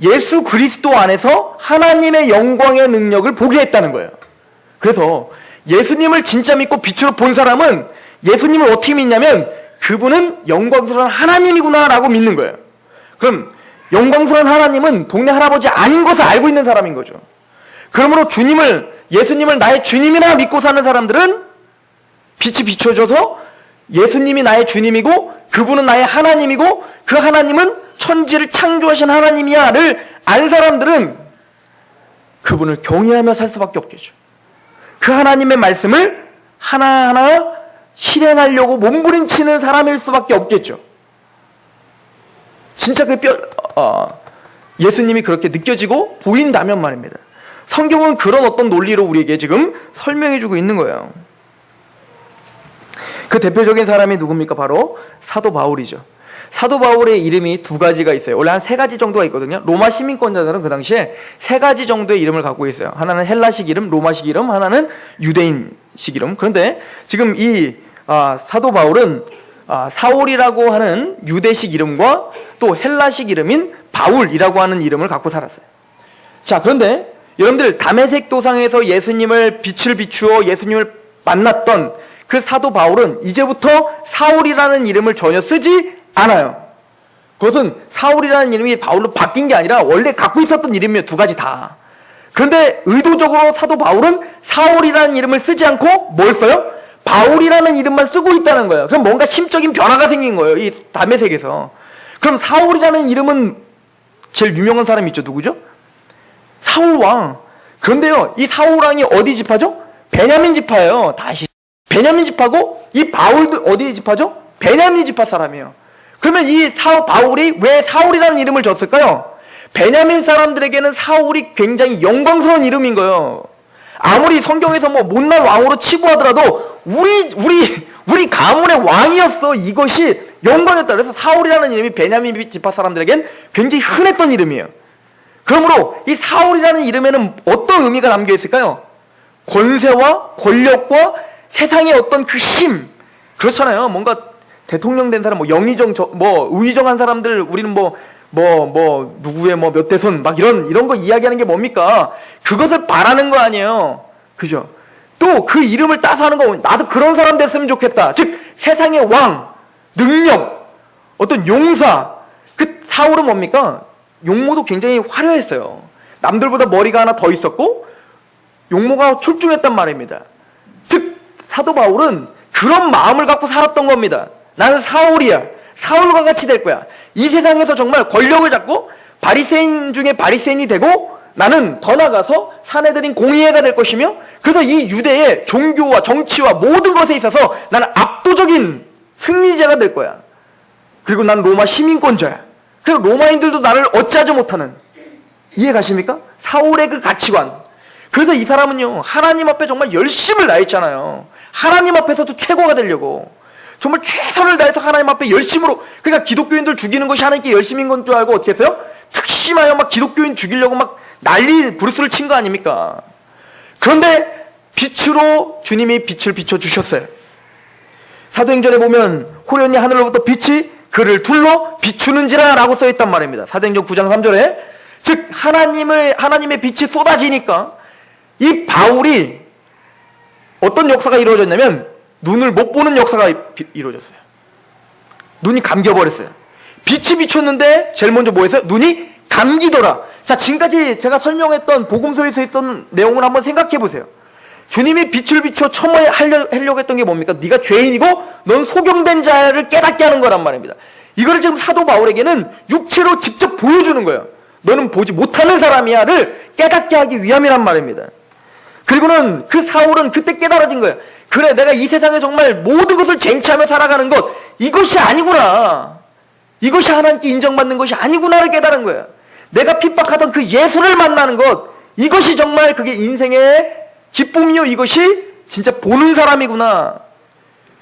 예수 그리스도 안에서 하나님의 영광의 능력을 보게 했다는 거예요. 그래서 예수님을 진짜 믿고 빛으로 본 사람은 예수님을 어떻게 믿냐면, 그분은 영광스러운 하나님이구나 라고 믿는 거예요. 그럼 영광스러운 하나님은 동네 할아버지 아닌 것을 알고 있는 사람인 거죠. 그러므로 예수님을 나의 주님이라 믿고 사는 사람들은 빛이 비춰져서 예수님이 나의 주님이고 그분은 나의 하나님이고 그 하나님은 천지를 창조하신 하나님이야를 안 사람들은 그분을 경외하며 살 수밖에 없겠죠. 그 하나님의 말씀을 하나하나 실행하려고 몸부림치는 사람일 수밖에 없겠죠. 진짜 예수님이 그렇게 느껴지고 보인다면 말입니다. 성경은 그런 어떤 논리로 우리에게 지금 설명해주고 있는 거예요. 그 대표적인 사람이 누굽니까? 바로 사도 바울이죠. 사도 바울의 이름이 두 가지가 있어요. 원래 한 세 가지 정도가 있거든요. 로마 시민권자들은 그 당시에 세 가지 정도의 이름을 갖고 있어요. 하나는 헬라식 이름, 로마식 이름, 하나는 유대인식 이름. 그런데 지금 이 사도 바울은 사울이라고 하는 유대식 이름과 또 헬라식 이름인 바울이라고 하는 이름을 갖고 살았어요. 자, 그런데 여러분들 다메섹 도상에서 예수님을 빛을 비추어 예수님을 만났던 그 사도 바울은 이제부터 사울이라는 이름을 전혀 쓰지 않아요. 그것은 사울이라는 이름이 바울로 바뀐 게 아니라 원래 갖고 있었던 이름이에요. 두 가지 다. 그런데 의도적으로 사도 바울은 사울이라는 이름을 쓰지 않고 뭘 써요? 바울이라는 이름만 쓰고 있다는 거예요. 그럼 뭔가 심적인 변화가 생긴 거예요. 이 다메섹에서. 그럼 사울이라는 이름은 제일 유명한 사람이 있죠. 누구죠? 사울 왕. 그런데요, 이 사울 왕이 어디 지파죠? 베냐민 지파예요. 다시 베냐민 지파고, 이 바울도 어디 지파죠? 베냐민 지파 사람이에요. 그러면 이 바울이 왜 사울이라는 이름을 줬을까요? 베냐민 사람들에게는 사울이 굉장히 영광스러운 이름인 거예요. 아무리 성경에서 뭐 못난 왕으로 치부하더라도 우리 가문의 왕이었어. 이것이 영광이었다. 그래서 사울이라는 이름이 베냐민 지파 사람들에겐 굉장히 흔했던 이름이에요. 그러므로 이 사울이라는 이름에는 어떤 의미가 담겨 있을까요? 권세와 권력과 세상의 어떤 그 힘. 그렇잖아요. 뭔가 대통령 된 사람, 뭐 영의정, 의정한 사람들, 우리는 누구의 몇 대손, 막 이런 거 이야기하는 게 뭡니까? 그것을 바라는 거 아니에요. 그죠? 또 그 이름을 따서 하는 거, 나도 그런 사람 됐으면 좋겠다. 즉, 세상의 왕, 능력, 어떤 용사. 그 사울은 뭡니까? 용모도 굉장히 화려했어요. 남들보다 머리가 하나 더 있었고, 용모가 출중했단 말입니다. 즉, 사도 바울은 그런 마음을 갖고 살았던 겁니다. 나는 사울이야. 사울과 같이 될 거야. 이 세상에서 정말 권력을 잡고 바리새인 중에 바리새인이 되고 나는 더 나가서 사내들인 공의회가 될 것이며 그래서 이 유대의 종교와 정치와 모든 것에 있어서 나는 압도적인 승리자가 될 거야. 그리고 난 로마 시민권자야. 그리고 로마인들도 나를 어찌하지 못하는. 이해 가십니까? 사울의 그 가치관. 그래서 이 사람은요, 하나님 앞에 정말 열심을 다했잖아요. 하나님 앞에서도 최고가 되려고. 정말 최선을 다해서 하나님 앞에 열심으로, 그러니까 기독교인들 죽이는 것이 하나님께 열심인 건 줄 알고 어떻게 했어요? 특심하여 막 기독교인 죽이려고 막 브루스를 친 거 아닙니까? 그런데 빛으로 주님이 빛을 비춰주셨어요. 사도행전에 보면 호련히 하늘로부터 빛이 그를 둘러 비추는지라 라고 써있단 말입니다. 사도행전 9장 3절에. 즉 하나님의 빛이 쏟아지니까 이 바울이 어떤 역사가 이루어졌냐면 눈을 못 보는 역사가 이루어졌어요. 눈이 감겨버렸어요. 빛이 비쳤는데 제일 먼저 뭐 했어요? 눈이 감기더라. 자, 지금까지 제가 설명했던 복음서에서 있던 내용을 한번 생각해 보세요. 주님이 빛을 비춰 처음에 하려고 했던 게 뭡니까? 네가 죄인이고 넌 소경된 자를 깨닫게 하는 거란 말입니다. 이거를 지금 사도 바울에게는 육체로 직접 보여주는 거예요. 너는 보지 못하는 사람이야를 깨닫게 하기 위함이란 말입니다. 그리고는 그 사울은 그때 깨달아진 거예요. 그래, 내가 이 세상에 정말 모든 것을 쟁취하며 살아가는 것, 이것이 아니구나. 이것이 하나님께 인정받는 것이 아니구나를 깨달은 거예요. 내가 핍박하던 그 예수를 만나는 것, 이것이 정말 그게 인생의 기쁨이요. 이것이 진짜 보는 사람이구나.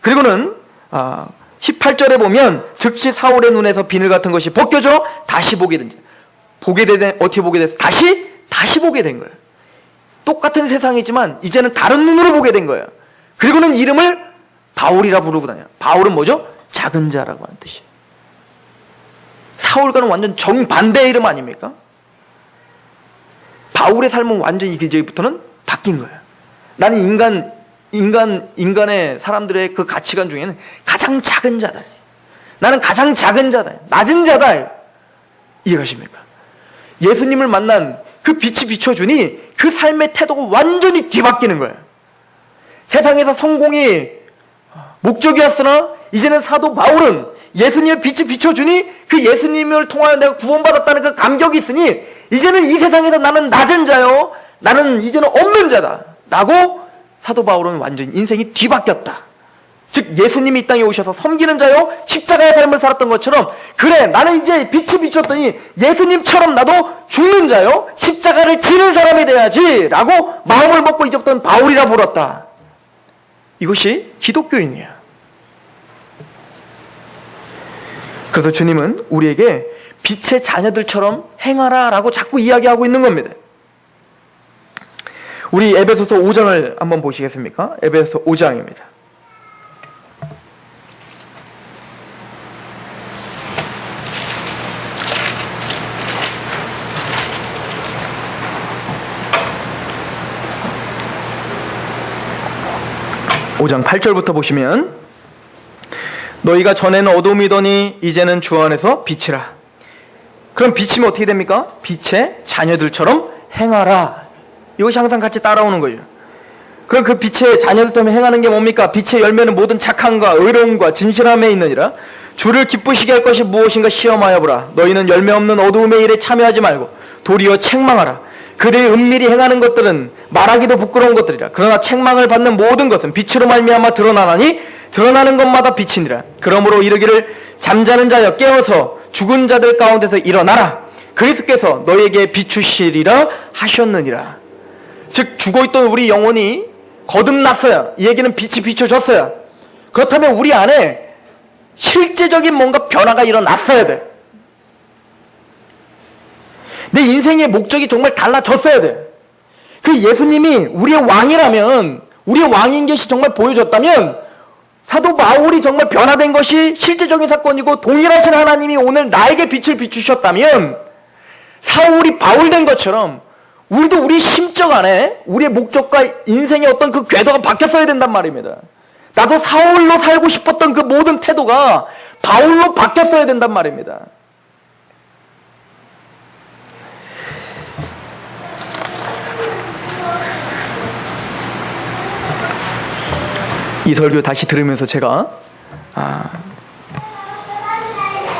그리고는 18절에 보면 즉시 사울의 눈에서 비늘 같은 것이 벗겨져 다시 보게 된다. 어떻게 보게 됐어? 다시 보게 된 거예요. 똑같은 세상이지만 이제는 다른 눈으로 보게 된 거예요. 그리고는 이름을 바울이라 부르고 다녀요. 바울은 뭐죠? 작은 자라고 하는 뜻이에요. 사울과는 완전 정반대의 이름 아닙니까? 바울의 삶은 완전히 이제부터는 바뀐 거예요. 나는 인간의 사람들의 그 가치관 중에는 가장 작은 자다. 나는 가장 작은 자다. 낮은 자다. 이해가십니까? 예수님을 만난 그 빛이 비춰주니 그 삶의 태도가 완전히 뒤바뀌는 거예요. 세상에서 성공이 목적이었으나 이제는 사도 바울은 예수님의 빛이 비춰주니 그 예수님을 통하여 내가 구원받았다는 그 감격이 있으니 이제는 이 세상에서 나는 낮은 자요. 나는 이제는 없는 자다. 라고 사도 바울은 완전히 인생이 뒤바뀌었다. 즉 예수님이 이 땅에 오셔서 섬기는 자요. 십자가의 삶을 살았던 것처럼 그래 나는 이제 빛이 비쳤더니 예수님처럼 나도 죽는 자요. 십자가를 지는 사람이 돼야지 라고 마음을 먹고 이제부터는 바울이라 불렀다. 이것이 기독교인이야. 그래서 주님은 우리에게 빛의 자녀들처럼 행하라 라고 자꾸 이야기하고 있는 겁니다. 우리 에베소서 5장을 한번 보시겠습니까? 에베소서 5장입니다. (5장) 8절부터 보시면 너희가 전에는 어둠이더니 이제는 주 안에서 빛이라. 그럼 빛이면 어떻게 됩니까? 빛의 자녀들처럼 행하라. 이것이 항상 같이 따라오는 거죠. 그럼 그 빛의 자녀들 때문에 행하는 게 뭡니까? 빛의 열매는 모든 착함과 의로움과 진실함에 있느니라. 주를 기쁘시게 할 것이 무엇인가 시험하여 보라. 너희는 열매 없는 어두움의 일에 참여하지 말고 도리어 책망하라. 그들이 은밀히 행하는 것들은 말하기도 부끄러운 것들이라. 그러나 책망을 받는 모든 것은 빛으로 말미암아 드러나나니 드러나는 것마다 빛이니라. 그러므로 이르기를 잠자는 자여 깨어서 죽은 자들 가운데서 일어나라. 그리스도께서 너희에게 비추시리라 하셨느니라. 즉 죽어있던 우리 영혼이 거듭났어야, 이 얘기는 빛이 비춰졌어야, 그렇다면 우리 안에 실제적인 뭔가 변화가 일어났어야 돼. 내 인생의 목적이 정말 달라졌어야 돼. 그 예수님이 우리의 왕이라면, 우리의 왕인 것이 정말 보여졌다면, 사도 바울이 정말 변화된 것이 실제적인 사건이고 동일하신 하나님이 오늘 나에게 빛을 비추셨다면 사울이 바울 된 것처럼 우리도 우리 심적 안에 우리의 목적과 인생의 어떤 그 궤도가 바뀌었어야 된단 말입니다. 나도 사울로 살고 싶었던 그 모든 태도가 바울로 바뀌었어야 된단 말입니다. 이 설교 다시 들으면서 제가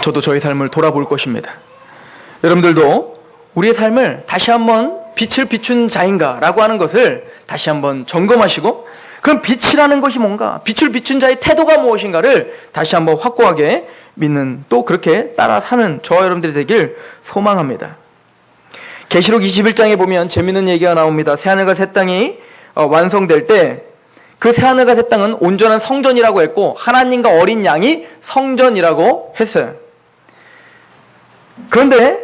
저도 저의 삶을 돌아볼 것입니다. 여러분들도 우리의 삶을 다시 한번 빛을 비춘 자인가 라고 하는 것을 다시 한번 점검하시고, 그럼 빛이라는 것이 뭔가, 빛을 비춘 자의 태도가 무엇인가를 다시 한번 확고하게 믿는, 또 그렇게 따라 사는 저와 여러분들이 되길 소망합니다. 계시록 21장에 보면 재미있는 얘기가 나옵니다. 새하늘과 새 땅이 완성될 때 그 새하늘과 새 땅은 온전한 성전이라고 했고 하나님과 어린 양이 성전이라고 했어요. 그런데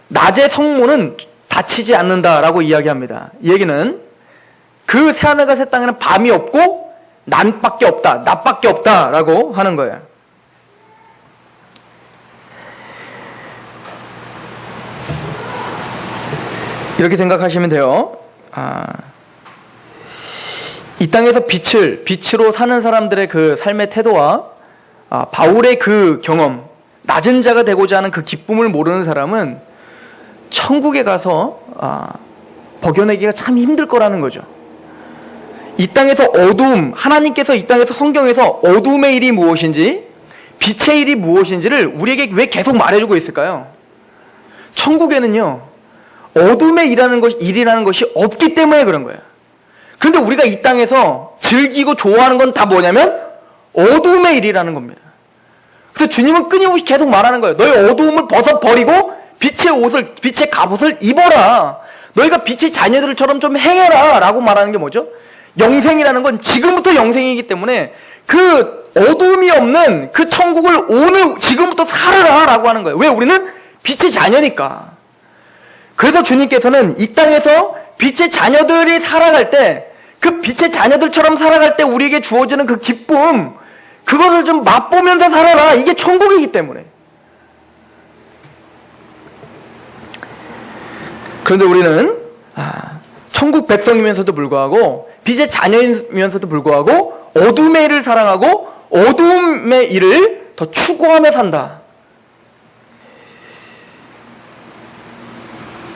낮의 성문은 닫히지 않는다라고 이야기합니다. 이 얘기는 그 새하늘과 새 땅에는 밤이 없고 낮밖에 없다라고 하는 거예요. 이렇게 생각하시면 돼요. 이 땅에서 빛으로 사는 사람들의 그 삶의 태도와 바울의 그 경험, 낮은 자가 되고자 하는 그 기쁨을 모르는 사람은 천국에 가서 버겨내기가 참 힘들 거라는 거죠. 이 땅에서 어두움, 하나님께서 이 땅에서 성경에서 어두움의 일이 무엇인지 빛의 일이 무엇인지를 우리에게 왜 계속 말해주고 있을까요? 천국에는요, 어둠의 일이라는 것이 없기 때문에 그런 거예요. 그런데 우리가 이 땅에서 즐기고 좋아하는 건 다 뭐냐면 어둠의 일이라는 겁니다. 그래서 주님은 끊임없이 계속 말하는 거예요. 너희 어두움을 벗어버리고 빛의 갑옷을 입어라. 너희가 빛의 자녀들처럼 좀 행해라 라고 말하는 게 뭐죠? 영생이라는 건 지금부터 영생이기 때문에 그 어둠이 없는 그 천국을 오늘 지금부터 살아라 라고 하는 거예요. 왜? 우리는 빛의 자녀니까. 그래서 주님께서는 이 땅에서 빛의 자녀들이 살아갈 때, 그 빛의 자녀들처럼 살아갈 때 우리에게 주어지는 그 기쁨, 그거를 좀 맛보면서 살아라. 이게 천국이기 때문에. 그런데 우리는 천국 백성이면서도 불구하고 빛의 자녀이면서도 불구하고 어둠의 일을 사랑하고 어둠의 일을 더 추구하며 산다.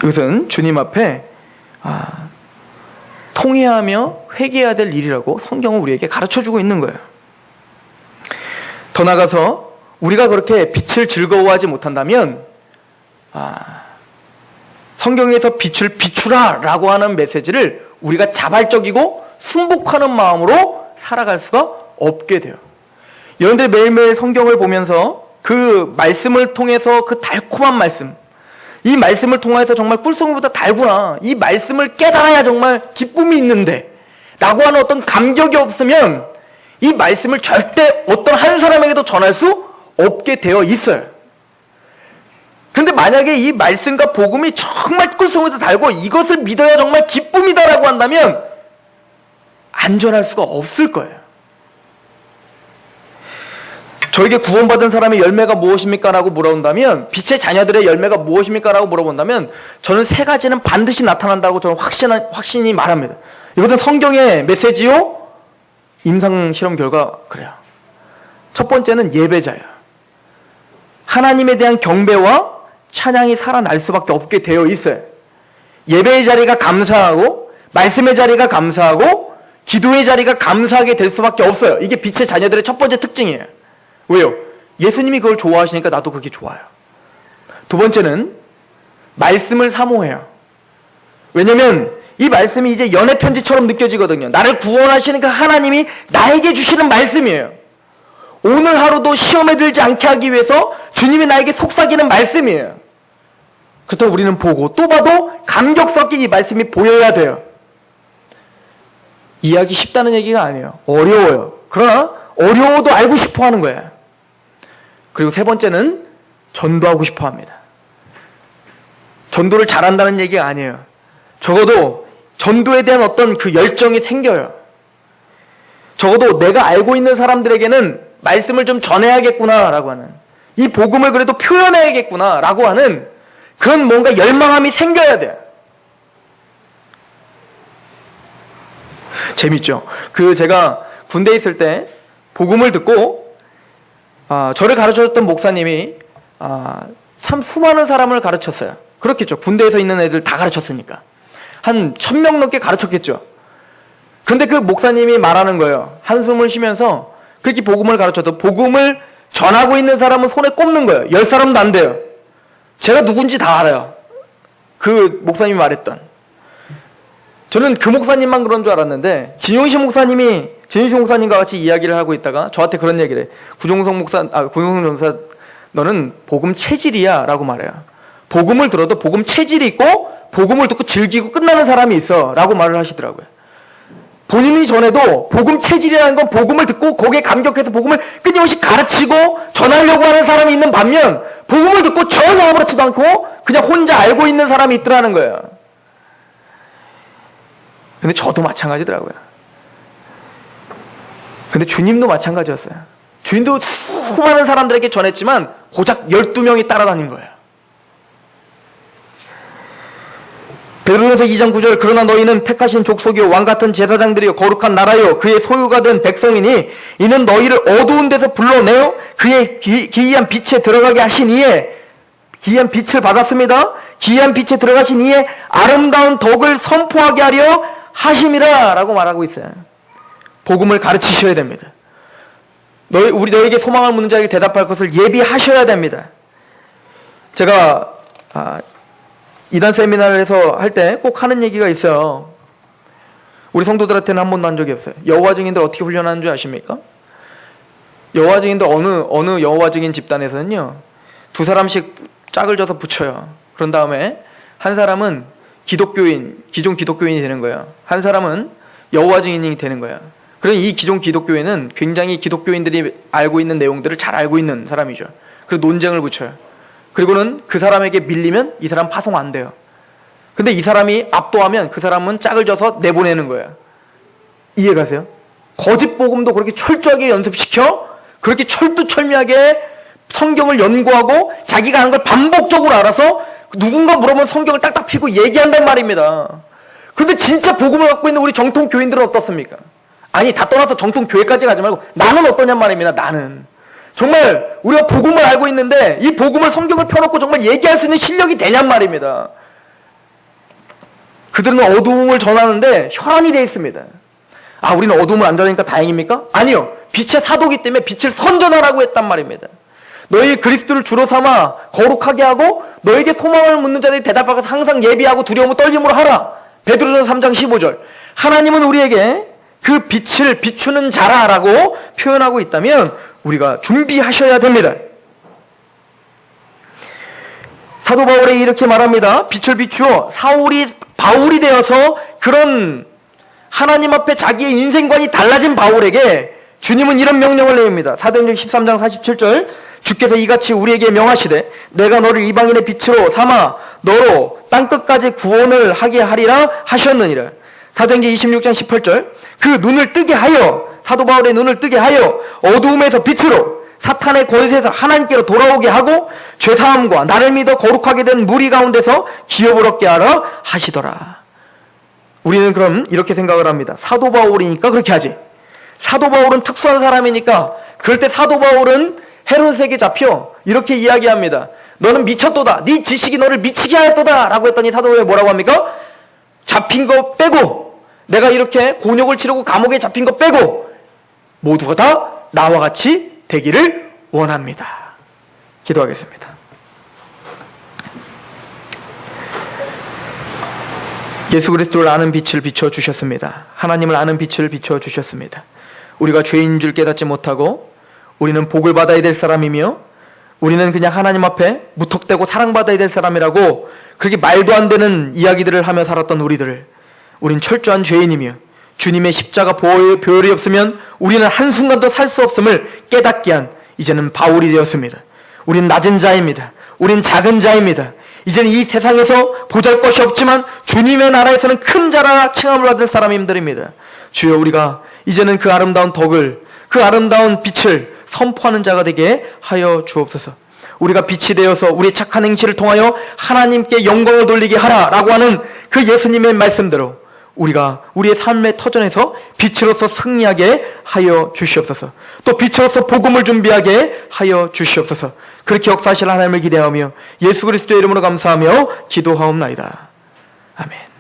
이것은 주님 앞에 통회하며 회개해야 될 일이라고 성경은 우리에게 가르쳐주고 있는 거예요. 더 나아가서 우리가 그렇게 빛을 즐거워하지 못한다면 성경에서 빛을 비추라 라고 하는 메시지를 우리가 자발적이고 순복하는 마음으로 살아갈 수가 없게 돼요. 여러분들 매일매일 성경을 보면서 그 말씀을 통해서 그 달콤한 말씀, 이 말씀을 통해서 정말 꿀송이보다 달구나, 이 말씀을 깨달아야 정말 기쁨이 있는데 라고 하는 어떤 감격이 없으면 이 말씀을 절대 어떤 한 사람에게도 전할 수 없게 되어 있어요. 그런데 만약에 이 말씀과 복음이 정말 꿀송이보다 달고 이것을 믿어야 정말 기쁨이다라고 한다면 안전할 수가 없을 거예요. 저에게 구원받은 사람의 열매가 무엇입니까? 라고 물어본다면, 빛의 자녀들의 열매가 무엇입니까? 라고 물어본다면 저는 세 가지는 반드시 나타난다고 저는 확신이 말합니다. 이것은 성경의 메시지요, 임상실험 결과 그래요. 첫 번째는 예배자예요. 하나님에 대한 경배와 찬양이 살아날 수밖에 없게 되어 있어요. 예배의 자리가 감사하고 말씀의 자리가 감사하고 기도의 자리가 감사하게 될 수밖에 없어요. 이게 빛의 자녀들의 첫 번째 특징이에요. 왜요? 예수님이 그걸 좋아하시니까 나도 그게 좋아요. 두 번째는 말씀을 사모해요. 왜냐면 이 말씀이 이제 연애 편지처럼 느껴지거든요. 나를 구원하시는 그 하나님이 나에게 주시는 말씀이에요. 오늘 하루도 시험에 들지 않게 하기 위해서 주님이 나에게 속삭이는 말씀이에요. 그렇다고 우리는 보고 또 봐도 감격 섞인 이 말씀이 보여야 돼요. 이해하기 쉽다는 얘기가 아니에요. 어려워요. 그러나 어려워도 알고 싶어 하는 거예요. 그리고 세 번째는 전도하고 싶어 합니다. 전도를 잘한다는 얘기가 아니에요. 적어도 전도에 대한 어떤 그 열정이 생겨요. 적어도 내가 알고 있는 사람들에게는 말씀을 좀 전해야겠구나라고 하는, 이 복음을 그래도 표현해야겠구나라고 하는 그런 뭔가 열망함이 생겨야 돼요. 재밌죠? 제가 군대에 있을 때 복음을 듣고 저를 가르쳐줬던 목사님이 참 수많은 사람을 가르쳤어요. 그렇겠죠. 군대에서 있는 애들 다 가르쳤으니까. 한 1000명 넘게 가르쳤겠죠. 그런데 그 목사님이 말하는 거예요. 한숨을 쉬면서 그렇게 복음을 가르쳐도 복음을 전하고 있는 사람은 손에 꼽는 거예요. 10사람도 안 돼요. 제가 누군지 다 알아요. 그 목사님이 말했던. 저는 그 목사님만 그런 줄 알았는데 진용식 목사님과 같이 이야기를 하고 있다가 저한테 그런 얘기를 해. 구종성 전사, 너는 복음 체질이야 라고 말해요. 복음을 들어도 복음 체질이 있고 복음을 듣고 즐기고 끝나는 사람이 있어 라고 말을 하시더라고요. 본인이 전에도 복음 체질이라는 건 복음을 듣고 거기에 감격해서 복음을 끊임없이 가르치고 전하려고 하는 사람이 있는 반면 복음을 듣고 전혀 아무렇지도 않고 그냥 혼자 알고 있는 사람이 있더라는 거예요. 근데 저도 마찬가지더라고요. 근데 주님도 마찬가지였어요. 주님도 수많은 사람들에게 전했지만 고작 12명이 따라다닌 거예요. 베드로전서 2장 9절, 그러나 너희는 택하신 족속이요 왕같은 제사장들이요 거룩한 나라요 그의 소유가 된 백성이니 이는 너희를 어두운 데서 불러내어 그의 기이한 빛에 들어가게 하신 이에, 기이한 빛을 받았습니다. 기이한 빛에 들어가신 이에 아름다운 덕을 선포하게 하려 하심이라 라고 말하고 있어요. 복음을 가르치셔야 됩니다. 너에게 소망을 묻는 자에게 대답할 것을 예비하셔야 됩니다. 제가 이단 세미나에서 할 때 꼭 하는 얘기가 있어요. 우리 성도들한테는 한 번도 한 적이 없어요. 여호와 증인들 어떻게 훈련하는 줄 아십니까? 여호와 증인들 어느 여호와 증인 집단에서는요 2사람씩 짝을 져서 붙여요. 그런 다음에 한 사람은 기존 기독교인이 되는 거예요. 한 사람은 여호와 증인이 되는 거예요. 그럼 이 기존 기독교인은 굉장히 기독교인들이 알고 있는 내용들을 잘 알고 있는 사람이죠. 그리고 논쟁을 붙여요. 그리고는 그 사람에게 밀리면 이 사람 파송 안 돼요. 근데 이 사람이 압도하면 그 사람은 짝을 져서 내보내는 거예요. 이해가세요? 거짓 복음도 그렇게 철저하게 연습시켜 그렇게 철두철미하게 성경을 연구하고 자기가 하는 걸 반복적으로 알아서 누군가 물어보면 성경을 딱딱 피고 얘기한단 말입니다. 그런데 진짜 복음을 갖고 있는 우리 정통 교인들은 어떻습니까? 아니 다 떠나서 정통 교회까지 가지 말고 나는 어떠냔 말입니다. 나는 정말 우리가 복음을 알고 있는데 이 복음을 성경을 펴놓고 정말 얘기할 수 있는 실력이 되냔 말입니다. 그들은 어두움을 전하는데 혈안이 되어 있습니다. 우리는 어두움을 안 전하니까 다행입니까? 아니요. 빛의 사도기 때문에 빛을 선전하라고 했단 말입니다. 너희 그리스도를 주로 삼아 거룩하게 하고 너에게 소망을 묻는 자들이 대답하고 항상 예비하고 두려움을 떨림으로 하라. 베드로전서 3장 15절. 하나님은 우리에게 그 빛을 비추는 자라라고 표현하고 있다면 우리가 준비하셔야 됩니다. 사도 바울이 이렇게 말합니다. 빛을 비추어 바울이 되어서 그런 하나님 앞에 자기의 인생관이 달라진 바울에게 주님은 이런 명령을 내립니다. 사도행전 13장 47절. 주께서 이같이 우리에게 명하시되 내가 너를 이방인의 빛으로 삼아 너로 땅끝까지 구원을 하게 하리라 하셨느니라. 사도행전 26장 18절. 그 눈을 뜨게 하여, 사도 바울의 눈을 뜨게 하여 어두움에서 빛으로 사탄의 권세에서 하나님께로 돌아오게 하고 죄사함과 나를 믿어 거룩하게 된 무리 가운데서 기업을 얻게 하라 하시더라. 우리는 그럼 이렇게 생각을 합니다. 사도 바울이니까 그렇게 하지. 사도 바울은 특수한 사람이니까 그럴 때 사도 바울은 헤롯에게 잡혀 이렇게 이야기합니다. 너는 미쳤도다. 네 지식이 너를 미치게 하였도다 라고 했더니 사도 바울이 뭐라고 합니까? 잡힌 거 빼고 내가 이렇게 곤욕을 치르고 감옥에 잡힌 것 빼고 모두가 다 나와 같이 되기를 원합니다. 기도하겠습니다. 예수 그리스도를 아는 빛을 비춰주셨습니다. 하나님을 아는 빛을 비춰주셨습니다. 우리가 죄인 줄 깨닫지 못하고 우리는 복을 받아야 될 사람이며 우리는 그냥 하나님 앞에 무턱대고 사랑받아야 될 사람이라고 그렇게 말도 안 되는 이야기들을 하며 살았던 우린 철저한 죄인이며 주님의 십자가 보혈이 없으면 우리는 한순간도 살 수 없음을 깨닫게 한 이제는 바울이 되었습니다. 우린 낮은 자입니다. 우린 작은 자입니다. 이제는 이 세상에서 보잘것이 없지만 주님의 나라에서는 큰 자라 칭함을 받을 사람들입니다. 주여, 우리가 이제는 그 아름다운 덕을, 그 아름다운 빛을 선포하는 자가 되게 하여 주옵소서. 우리가 빛이 되어서 우리의 착한 행실을 통하여 하나님께 영광을 돌리게 하라라고 하는 그 예수님의 말씀대로 우리가 우리의 삶의 터전에서 빛으로서 승리하게 하여 주시옵소서. 또 빛으로서 복음을 준비하게 하여 주시옵소서. 그렇게 역사하실 하나님을 기대하며 예수 그리스도의 이름으로 감사하며 기도하옵나이다. 아멘.